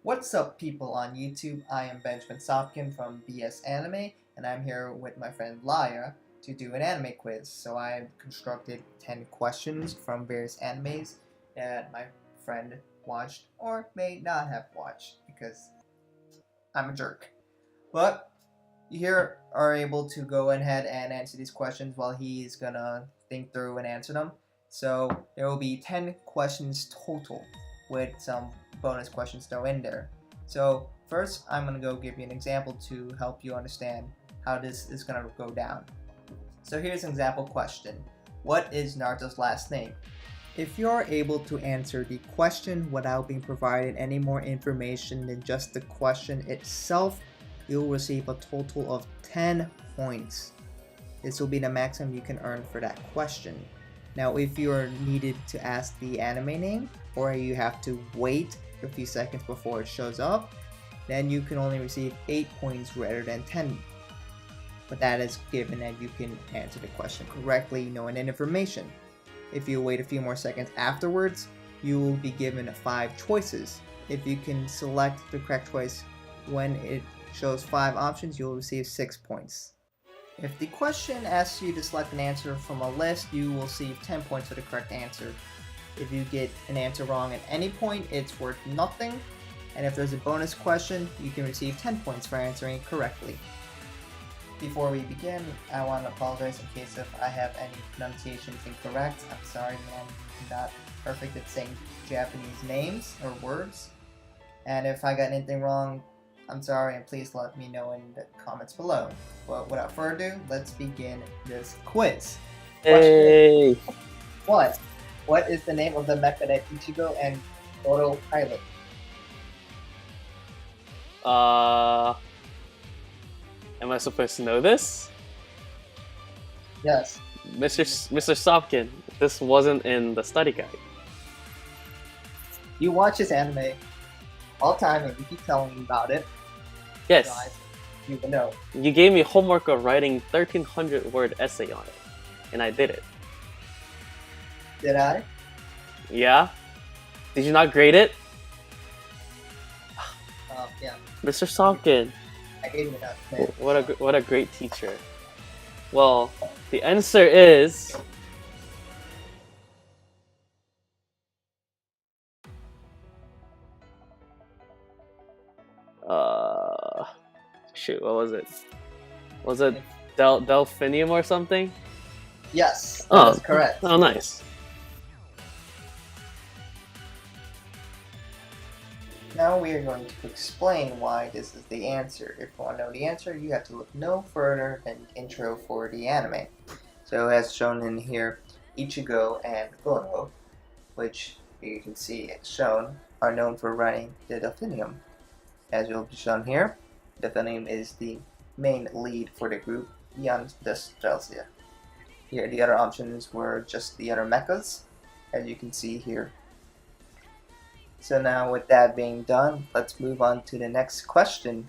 What's up, people on YouTube? I am Benjamin Sopkin from BS Anime, and I'm here with my friend Lyra to do an anime quiz. So I constructed 10 questions from various animes that my friend watched or may not have watched because I'm a jerk. But you here are able to go ahead and answer these questions while he's gonna think through and answer them. So there will be 10 questions total with some bonus questions thrown in there. So first I'm gonna go give you an example to help you understand how this is gonna go down. So here's an example question. What is Naruto's last name? If you're able to answer the question without being provided any more information than just the question itself, you'll receive a total of 10 points. This will be the maximum you can earn for that question. Now, if you are needed to ask the anime name, or you have to wait a few seconds before it shows up, then you can only receive 8 points rather than 10. But that is given that you can answer the question correctly, knowing that information. If you wait a few more seconds afterwards, you will be given 5 choices. If you can select the correct choice when it shows 5 options, you'll receive 6 points. If the question asks you to select an answer from a list, you will receive 10 points for the correct answer. If you get an answer wrong at any point, it's worth nothing. And if there's a bonus question, you can receive 10 points for answering it correctly. Before we begin, I want to apologize in case if I have any pronunciations incorrect. I'm sorry, man. I'm not perfect at saying Japanese names or words. And if I got anything wrong, I'm sorry, and please let me know in the comments below. But without further ado, let's begin this quiz. Hey! What is the name of the mecha that ICHIGO and GORO pilot? Am I supposed to know this? Yes. Mr. Sopkin, this wasn't in the study guide. You watch this anime all the time and you keep telling me about it. Yes. So you will know. You gave me homework of writing 1,300 word essay on it, and I did it. Did I? Yeah? Did you not grade it? Yeah. Mr. Sopkin, I gave you that. what a great teacher. Well, the answer is... Shoot, what was it? Was it Delphinium or something? Yes, Oh, that's correct. Oh, nice. Now we are going to explain why this is the answer. If you want to know the answer, you have to look no further than the intro for the anime. So as shown in here, Ichigo and GORO, which you can see it's shown, are known for running the Delphinium. As will be shown here, Delphinium is the main lead for the group beyond Destrelsia. Here the other options were just the other mechas, as you can see here. So now with that being done, let's move on to the next question.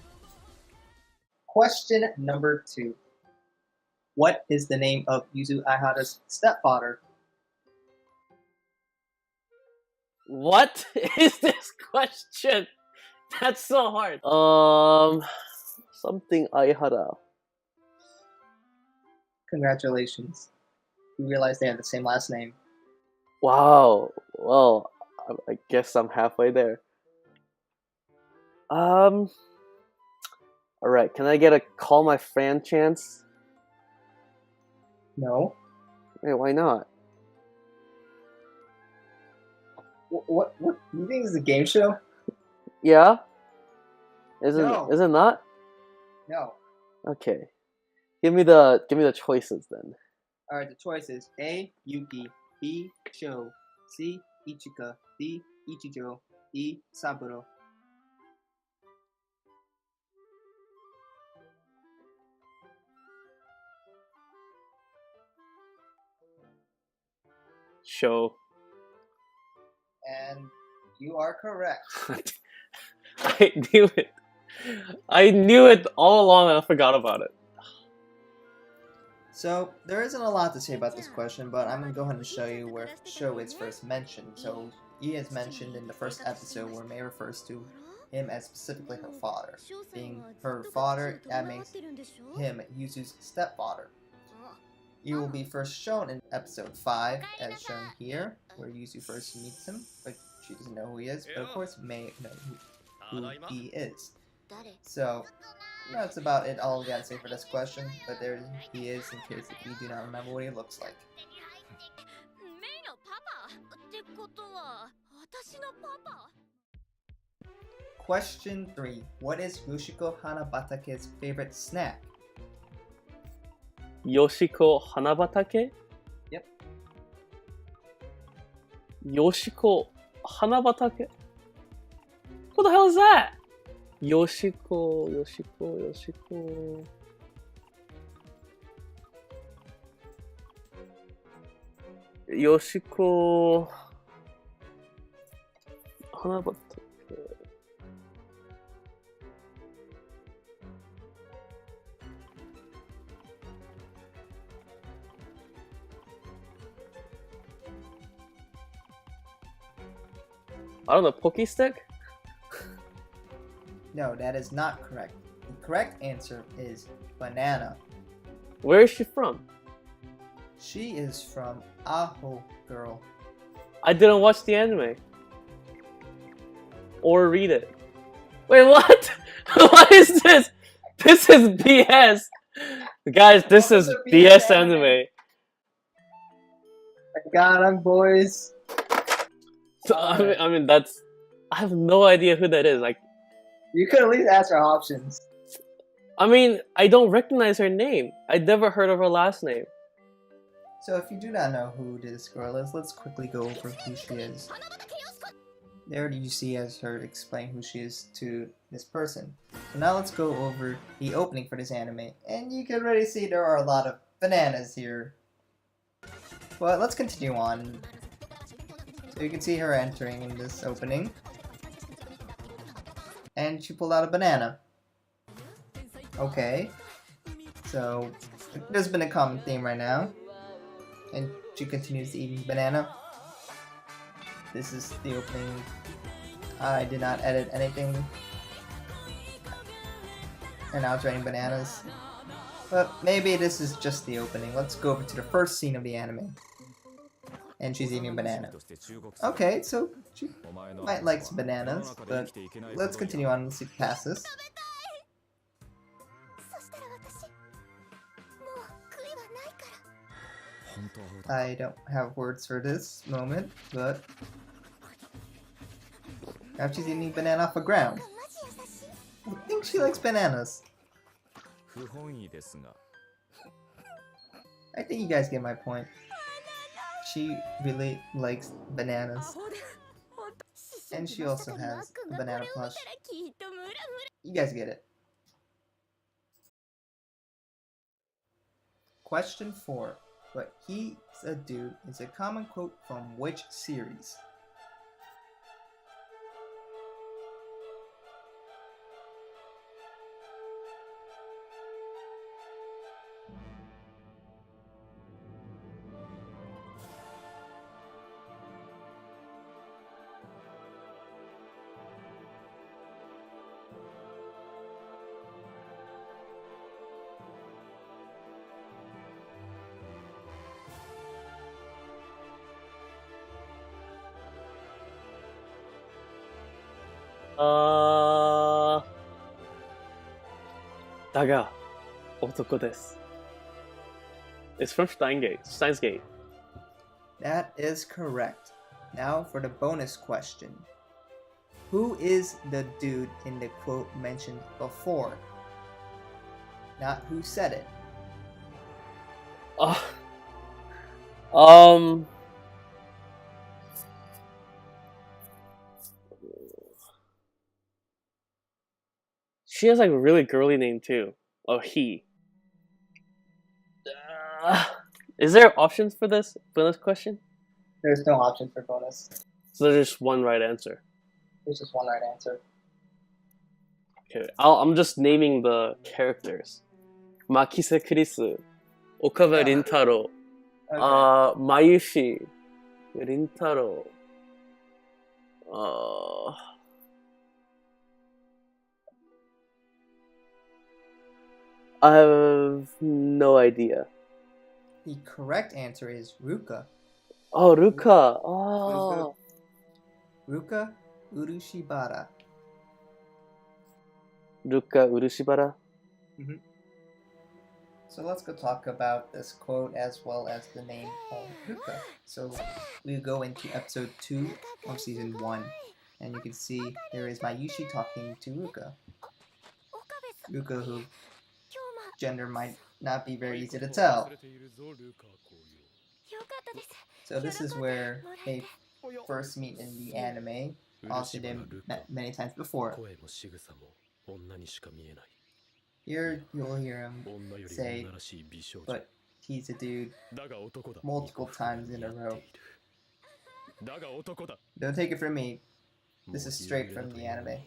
Question number 2. What is the name of YUZU AHARA's stepfather? What is this question? That's so hard. Something Aihara. Congratulations. You realize they have the same last name. Wow. Well, I guess I'm halfway there. Alright, can I get a call my fan chance? No. Hey, why not? What you think this is a game show? Yeah? Isn't not? No. Okay. Give me the choices then. Alright, the choices: A. Yuki, B. Sho, C. Ichika, D. Ichijo, E. SUBARU. Show. And you are correct. I knew it. I knew it all along and I forgot about it. So, there isn't a lot to say about this question, but I'm going to go ahead and show you where Sho is first mentioned. So, he is mentioned in the first episode where May refers to him as specifically her father. Being her father, that makes him YUZU's stepfather. He will be first shown in episode 5, as shown here, where YUZU first meets him, but she doesn't know who he is, but of course May know who he is. So, that's about it all we gotta say for this question, but there he is in case if you do not remember what he looks like. Question 3. What is Yoshiko Hanabatake's favorite snack? Yoshiko Hanabatake? Yep. Yoshiko Hanabatake? What the hell is that? Yoshiko. Yoshiko Hanabatake. I don't know, Poke Stick? No, that is not correct. The correct answer is banana. Where is she from? She is from Aho Girl. I didn't watch the anime. Or read it. Wait, what? What is this? This is BS. Guys, this is BS anime. I got him, boys. So, I mean, that's... I have no idea who that is. Like, you could at least ask her options. I mean, I don't recognize her name. I never heard of her last name. So if you do not know who this girl is, let's quickly go over who she is. There you see as her explain who she is to this person. So now let's go over the opening for this anime. And you can already see there are a lot of bananas here. But let's continue on. So you can see her entering in this opening. And she pulled out a banana. Okay. So there's been a common theme right now. And she continues eating banana. This is the opening. I did not edit anything. And now it's raining bananas. But maybe this is just the opening. Let's go over to the first scene of the anime. And she's eating a banana. Okay, so she might like some bananas, but let's continue on and see past this. I don't have words for this moment, but now she's eating banana off the ground. I think she likes bananas. I think you guys get my point. She really likes bananas. And she also has a banana plush. You guys get it. Question 4. But he's a dude is a common quote from which series? Daga, otoko desu. It's from STEINS Gate. That is correct. Now for the bonus question. Who is the dude in the quote mentioned before? Not who said it. She has like a really girly name too. Oh, he. Is there options for this question? There's no option for bonus. So there's just one right answer. There's just one right answer. Okay, I'm just naming the characters. Makise Krisu, Okawa Rintaro, Mayushi, Rintaro, I have no idea. The correct answer is Ruka. Oh, Ruka. Oh. Ruka Urushibara. Ruka Urushibara. So let's go talk about this quote as well as the name of Ruka. So we go into episode 2 of season 1, and you can see there is Mayushi talking to Ruka. Ruka, who gender might not be very easy to tell. So this is where they first meet in the anime. Also been met many times before. Here you'll hear him say, but he's a dude, multiple times in a row. Don't take it from me. This is straight from the anime.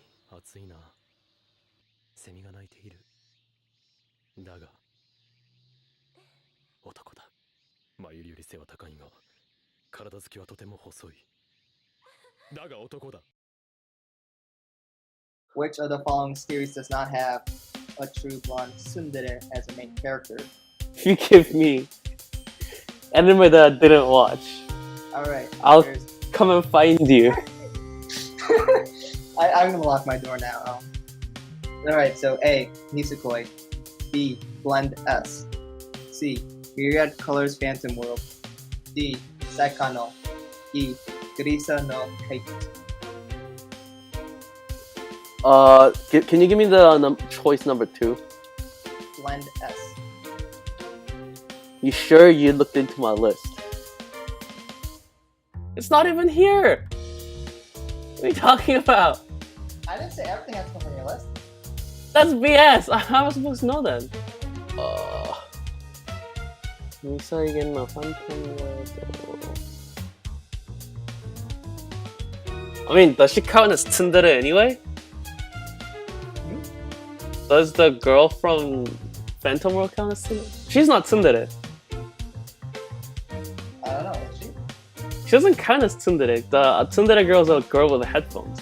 Which of the following series does not have a true blonde tsundere as a main character? If you give me anime that I didn't watch, Alright, I'll come and find you. I'm gonna lock my door now. Alright, so A. Nisukoi. B. Blend S. C. Myriad Colors Phantom World. D. Saikano. E. Grisa no Kaikitsu. Can you give me the choice number 2? Blend S. You sure you looked into my list? It's not even here! What are you talking about? I didn't say everything has to come on your list. That's BS! How am I supposed to know then? Musaigen no Phantom World. I mean, does she count as tsundere anyway? Does the girl from Phantom World count as tsundere? She's not tsundere. I don't know, is she? She doesn't count as tsundere. The tsundere girl is a girl with headphones.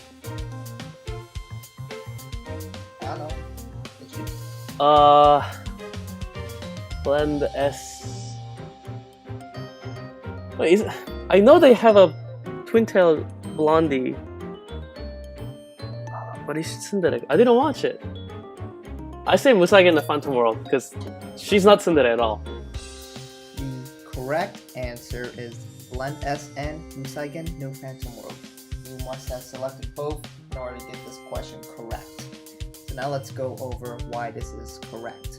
I don't know. Is she? Blend S. Wait, I know they have a twin-tailed blondie. But is she tsundere? I didn't watch it. I say Musaigen in the Phantom World because she's not tsundere at all. The correct answer is Blend S and Musaigen no Phantom World. You must have selected both in order to get this question correct. So now let's go over why this is correct.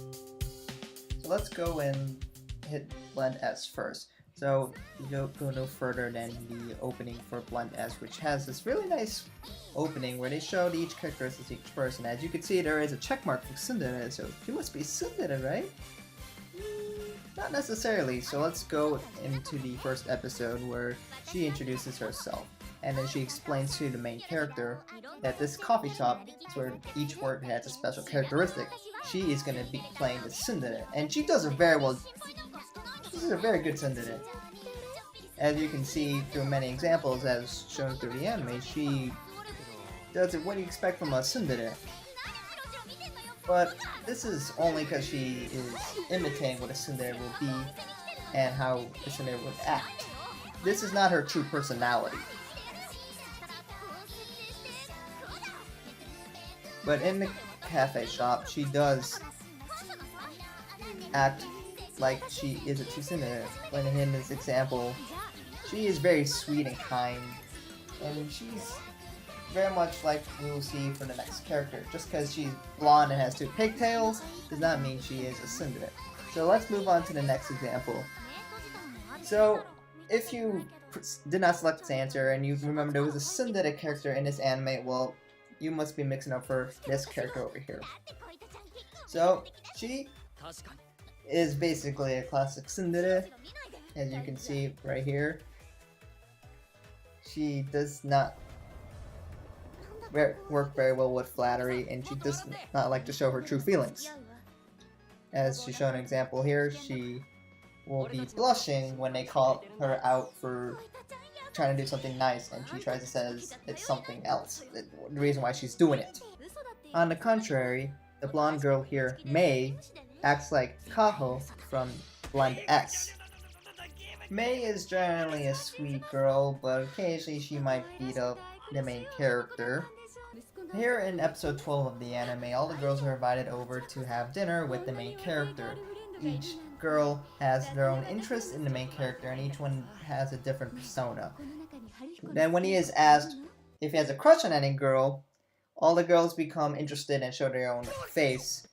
So let's go and hit Blend S first. So you don't go no further than the opening for Blend S, which has this really nice opening where they showed each characteristic of each person. As you can see, there is a checkmark for tsundere, so she must be tsundere, right? Not necessarily. So let's go into the first episode where she introduces herself, and then she explains to the main character that this coffee shop is where each word has a special characteristic. She is going to be playing the tsundere, and she does it very well. This is a very good tsundere. As you can see through many examples as shown through the anime, she does it what you expect from a tsundere. But this is only because she is imitating what a tsundere will be and how a tsundere would act. This is not her true personality. But in the cafe shop, she does act like she is a true tsundere. When in this example, she is very sweet and kind, and she's very much like we will see for the next character. Just because she's blonde and has 2 pigtails does not mean she is a tsundere. So let's move on to the next example. So if you did not select this answer and you remember there was a tsundere character in this anime, well, you must be mixing up for this character over here. So she is basically a classic tsundere, as you can see right here. She does not work very well with flattery, and she does not like to show her true feelings. As she's shown an example here, she will be blushing when they call her out for trying to do something nice, and she tries to say it's something else, the reason why she's doing it. On the contrary, the blonde girl here, May, acts like Kaho from Blend S. Mei is generally a sweet girl, but occasionally she might beat up the main character. Here in episode 12 of the anime, all the girls are invited over to have dinner with the main character. Each girl has their own interest in the main character, and each one has a different persona. Then when he is asked if he has a crush on any girl, all the girls become interested and show their own face.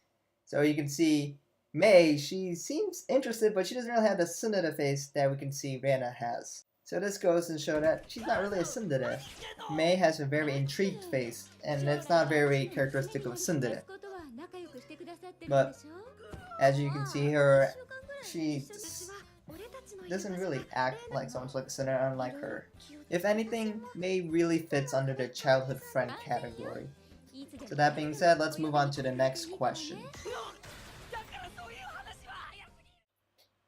So you can see Mei, she seems interested, but she doesn't really have the tsundere face that we can see Rena has. So this goes to show that she's not really a tsundere. Mei has a very intrigued face, and that's not very characteristic of a tsundere. But as you can see her, she doesn't really act like someone's like a tsundere, unlike her. If anything, Mei really fits under the childhood friend category. So that being said, let's move on to the next question.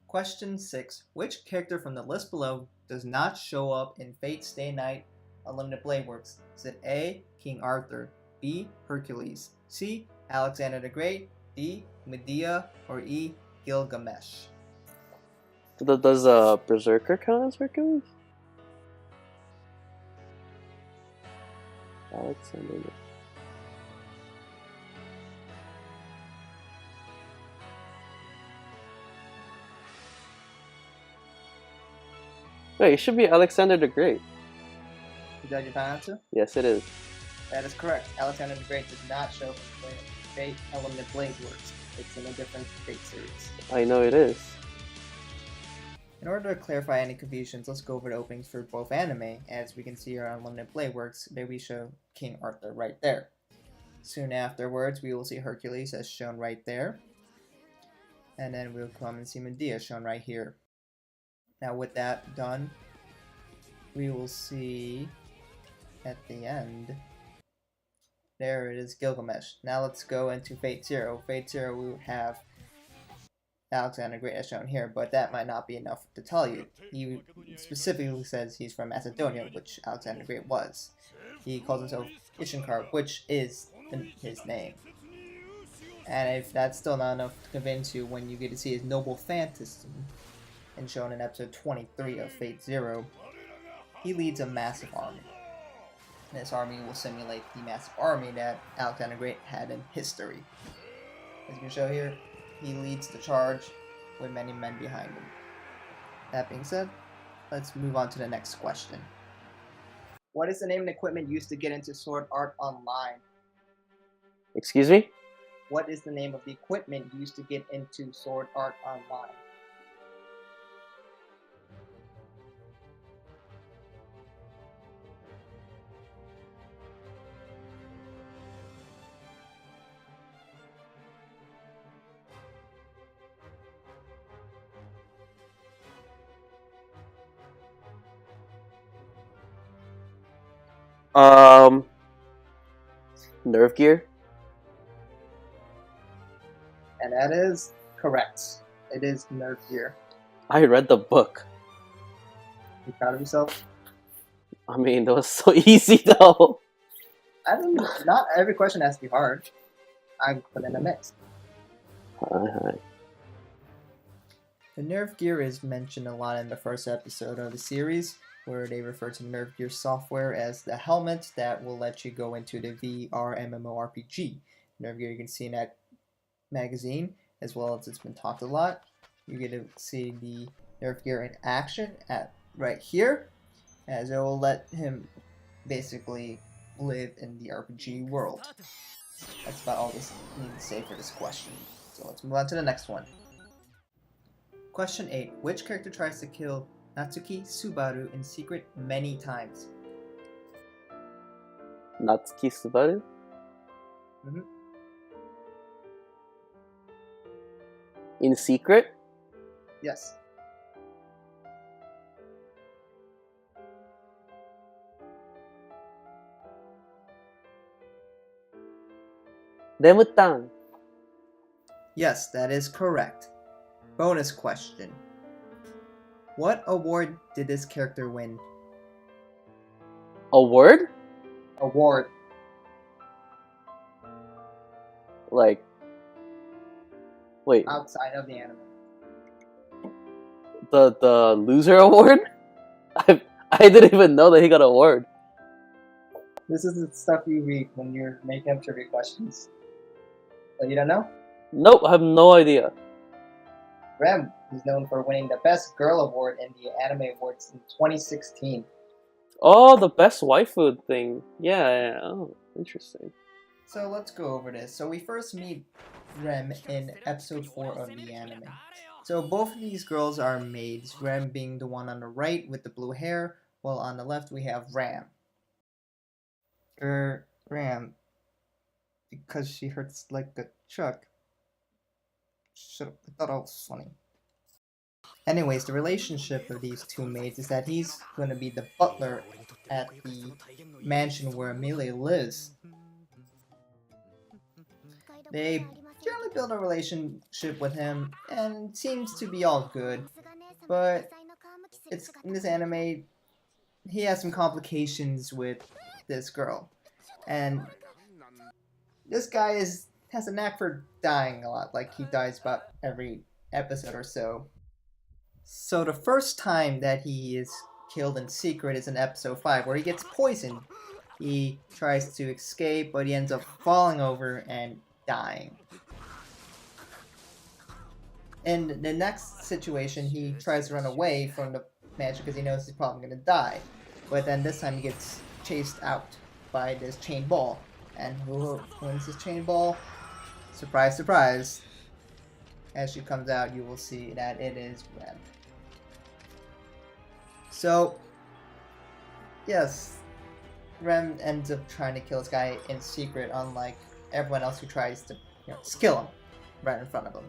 Question 6. Which character from the list below does not show up in Fate Stay Night Unlimited Blade Works? Is it A. King Arthur, B. Hercules, C. Alexander the Great, D. Medea, or E. Gilgamesh? Does Berserker count as Hercules? Alexander. Wait, it should be Alexander the Great. Is that your final answer? Yes, it is. That is correct. Alexander the Great does not show up in Fate Unlimited Blade Works. It's in a different Fate series. I know it is. In order to clarify any confusions, let's go over the openings for both anime. As we can see here on Unlimited Blade Works, there we show King Arthur right there. Soon afterwards, we will see Hercules as shown right there. And then we'll come and see Medea shown right here. Now with that done, we will see at the end, there it is, Gilgamesh. Now let's go into Fate Zero. Fate Zero, we have Alexander the Great as shown here, but that might not be enough to tell you. He specifically says he's from Macedonia, which Alexander the Great was. He calls himself Ishinkar, which is his name. And if that's still not enough to convince you, when you get to see his noble phantasm, and shown in episode 23 of Fate Zero, he leads a massive army. And this army will simulate the massive army that Alexander the Great had in history. As you can show here, he leads the charge with many men behind him. That being said, let's move on to the next question. What is the name of the equipment used to get into Sword Art Online? Excuse me? What is the name of the equipment used to get into Sword Art Online? Nerve gear? And that is correct. It is Nerve Gear. I read the book. You proud of yourself? I mean, that was so easy though. I don't know. Not every question has to be hard. I put in a mix. Hi. The Nerve Gear is mentioned a lot in the first episode of the series, where they refer to Nerve Gear software as the helmet that will let you go into the VR MMORPG. Nerve Gear you can see in that magazine, as well as it's been talked a lot. You get to see the Nerve Gear in action at right here, as it will let him basically live in the RPG world. That's about all this need to say for this question. So let's move on to the next one. Question 8. Which character tries to kill Natsuki Subaru in secret many times? Natsuki Subaru? Mm-hmm. In secret? Yes. Demutan. Yes, that is correct. Bonus question. What award did this character win? Award? Award. Like Wait, outside of the anime. the loser award? I didn't even know that he got an award. This is the stuff you read when you're making up trivia questions. So you don't know? Nope, I have no idea. Rem is known for winning the Best Girl Award in the Anime Awards in 2016. Oh, the best waifu thing. Yeah. Oh, interesting. So let's go over this. So we first meet Rem in episode 4 of the anime. So both of these girls are maids, Rem being the one on the right with the blue hair, while on the left we have Ram. Ram, because she hurts like a truck. Should've thought that was funny. Anyways, the relationship of these two maids is that he's going to be the butler at the mansion where Amelia lives. They generally build a relationship with him, and it seems to be all good. But it's in this anime, he has some complications with this girl, and this guy has a knack for dying a lot. Like, he dies about every episode or so. So the first time that he is killed in secret is in episode 5, where he gets poisoned. He tries to escape, but he ends up falling over and dying. In the next situation, he tries to run away from the mansion because he knows he's probably going to die. But then this time he gets chased out by this chain ball. And who wins this chain ball? Surprise, surprise. As she comes out, you will see that it is Rem. So, yes, Rem ends up trying to kill this guy in secret, unlike everyone else who tries to kill him right in front of him.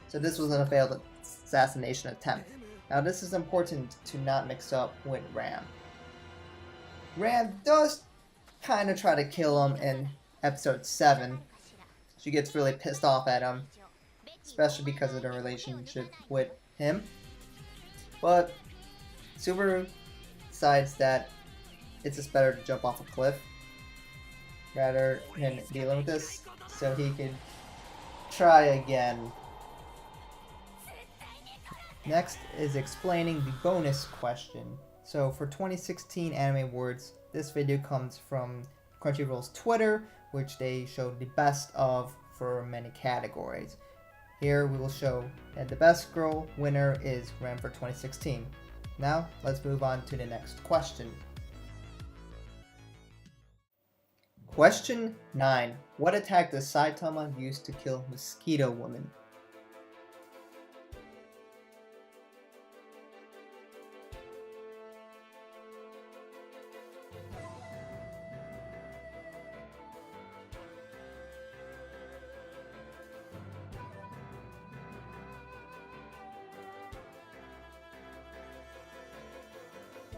So this was a failed assassination attempt. Now this is important to not mix up with Ram. Ram does kind of try to kill him in episode 7. She gets really pissed off at him, especially because of the relationship with him. But Subaru decides that it's just better to jump off a cliff rather than dealing with this, so he can try again. Next is explaining the bonus question. So for 2016 Anime Awards, this video comes from Crunchyroll's Twitter, which they showed the best of for many categories. Here we will show that the best girl winner is Rem for 2016. Now let's move on to the next question. Question 9. What attack does Saitama use to kill Mosquito Woman?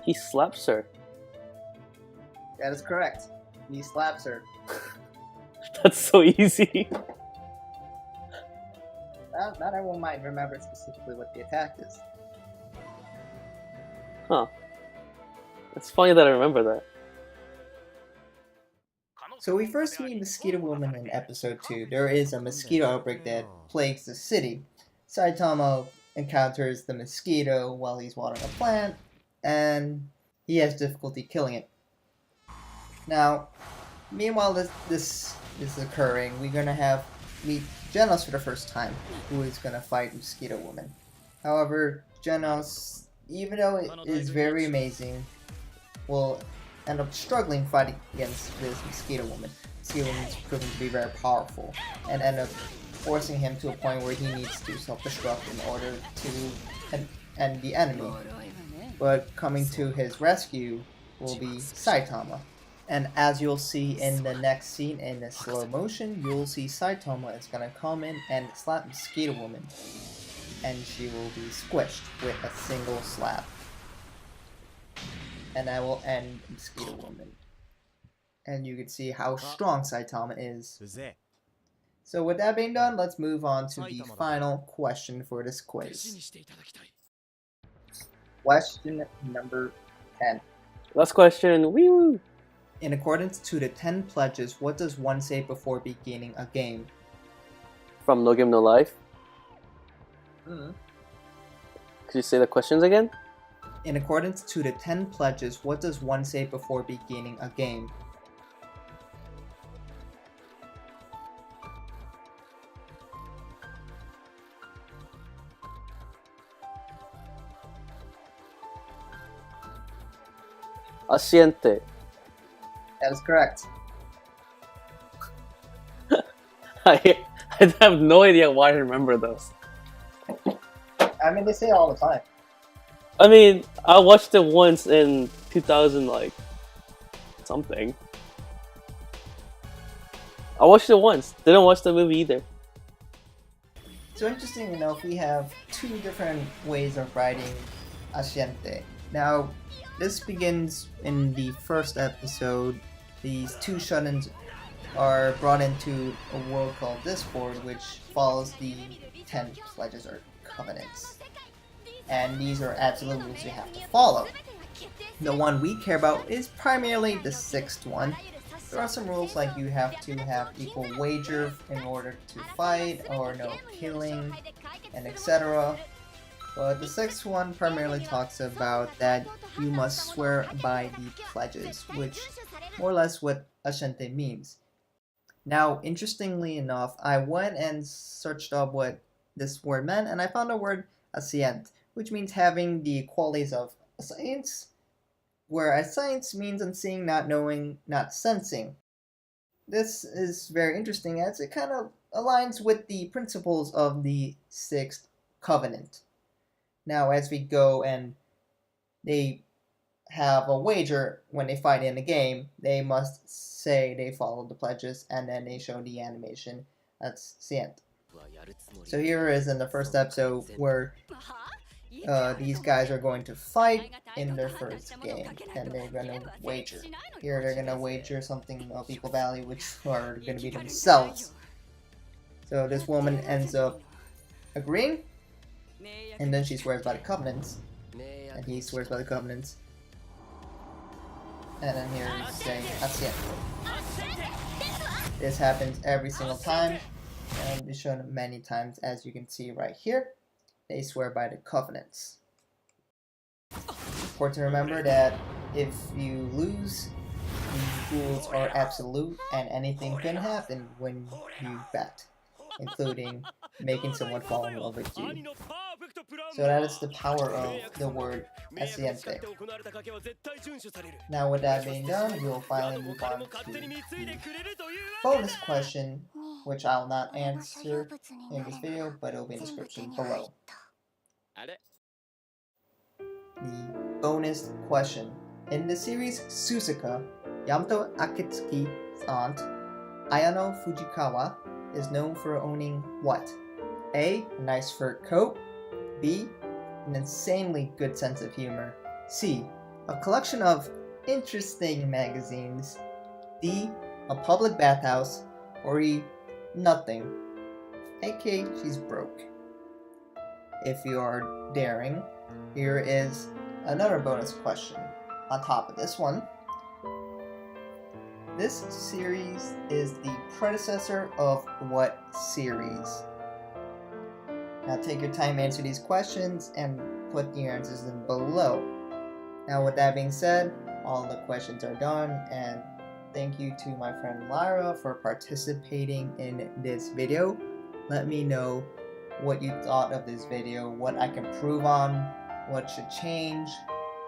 He slaps her. That is correct. He slaps her. That's so easy. Not everyone might remember specifically what the attack is. Huh. It's funny that I remember that. So we first meet Mosquito Woman in episode 2. There is a mosquito outbreak that plagues the city. Saitama encounters the mosquito while he's watering a plant, and he has difficulty killing it. Now, meanwhile this is occurring, we're gonna meet Genos for the first time, who is gonna fight Mosquito Woman. However, Genos, even though it is very amazing, will end up struggling fighting against this Mosquito Woman. Mosquito Woman is proven to be very powerful, and end up forcing him to a point where he needs to self-destruct in order to end the enemy. But coming to his rescue will be Saitama. And as you'll see in the next scene in the slow motion, you'll see Saitama is going to come in and slap Mosquito Woman. And she will be squished with a single slap. And that will end Mosquito Woman. And you can see how strong Saitama is. So with that being done, let's move on to the final question for this quiz. Question number 10. Last question. Woo! In accordance to the 10 pledges, what does one say before beginning a game? from No Game No Life. Mm-hmm. Could you say the questions again? In accordance to the 10 pledges, what does one say before beginning a game? Asiente. That is correct. I have no idea why I remember those. I mean, they say it all the time. I mean, I watched it once in 2000, like, something. I watched it once. Didn't watch the movie either. So interesting enough, we have two different ways of writing Asiente. Now, this begins in the first episode. These two shut-ins are brought into a world called Discord, which follows the 10 pledges or covenants. And these are absolute rules you have to follow. The one we care about is primarily the 6th one. There are some rules like you have to have equal wager in order to fight, or no killing, and etc. But the 6th one primarily talks about that you must swear by the pledges, which more or less what Asiente means. Now, interestingly enough, I went and searched up what this word meant, and I found the word ascient, which means having the qualities of a science, where a science means unseeing, not knowing, not sensing. This is very interesting as it kind of aligns with the principles of the 6th covenant. Now, as we go and they have a wager when they fight in a game, they must say they follow the pledges, and then they show the animation. That's Scient. So here is in the first episode where these guys are going to fight in their first game, and they're going to wager. Here they're going to wager something of equal value, which are going to be themselves. So this woman ends up agreeing, and then she swears by the covenants, and he swears by the covenants. And then here he's saying Asiento. This happens every single time, and it's shown many times, as you can see right here. They swear by the covenants. Important to remember that if you lose, the rules are absolute, and anything can happen when you bet, including making someone fall in love with you. So that is the power of the word Asiente. Now with that being done, we will finally move on to the bonus question, which I will not answer in this video, but it will be in the description below. The bonus question. In the series Suzuka, Yamato Akitsuki's aunt, Ayano Fujikawa, is known for owning what? A. A nice fur coat. B. An insanely good sense of humor. C. A collection of interesting magazines. D. A public bathhouse. Or E. Nothing. aka she's broke. If you are daring, here is another bonus question on top of this one. This series is the predecessor of what series? Now take your time to answer these questions and put your answers in below. Now with that being said, all the questions are done, and thank you to my friend Lyra for participating in this video. Let me know what you thought of this video, what I can improve on, what should change,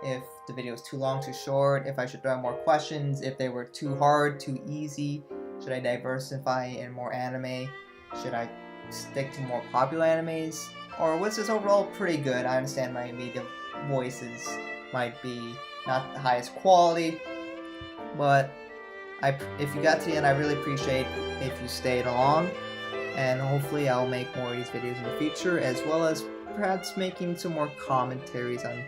if the video is too long, too short, if I should throw in more questions, if they were too hard, too easy, should I diversify in more anime, should I stick to more popular animes, or was this overall pretty good? I understand maybe the voices might be not the highest quality, but if you got to the end, I really appreciate if you stayed along, and hopefully I'll make more of these videos in the future, as well as perhaps making some more commentaries on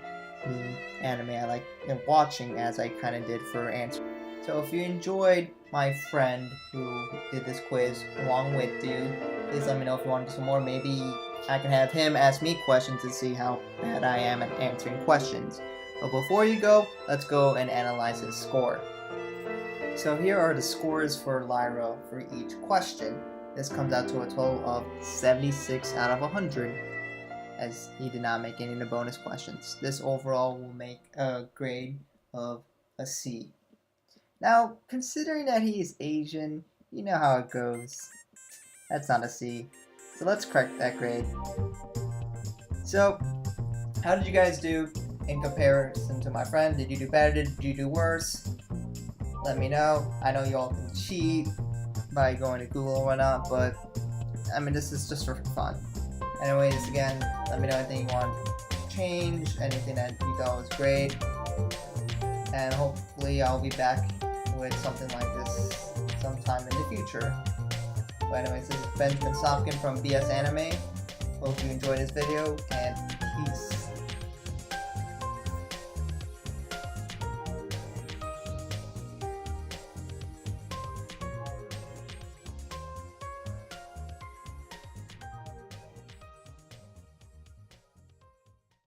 the anime I like watching, as I kind of did for answer. So if you enjoyed my friend who did this quiz along with you, please let me know if you want to do some more. Maybe I can have him ask me questions to see how bad I am at answering questions. But before you go, let's go and analyze his score. So here are the scores for Lyra for each question. This comes out to a total of 76 out of 100, as he did not make any of the bonus questions. This overall will make a grade of a C. Now, considering that he is Asian, you know how it goes. That's not a C. So let's correct that grade. So, how did you guys do in comparison to my friend? Did you do better? Did you do worse? Let me know. I know y'all can cheat by going to Google or whatnot, but I mean, this is just for fun. Anyways, again, let me know anything you want to change, anything that you thought was great, and hopefully I'll be back with something like this sometime in the future. But anyways, this is Benjamin Sopkin from BS Anime. Hope you enjoyed this video, and peace.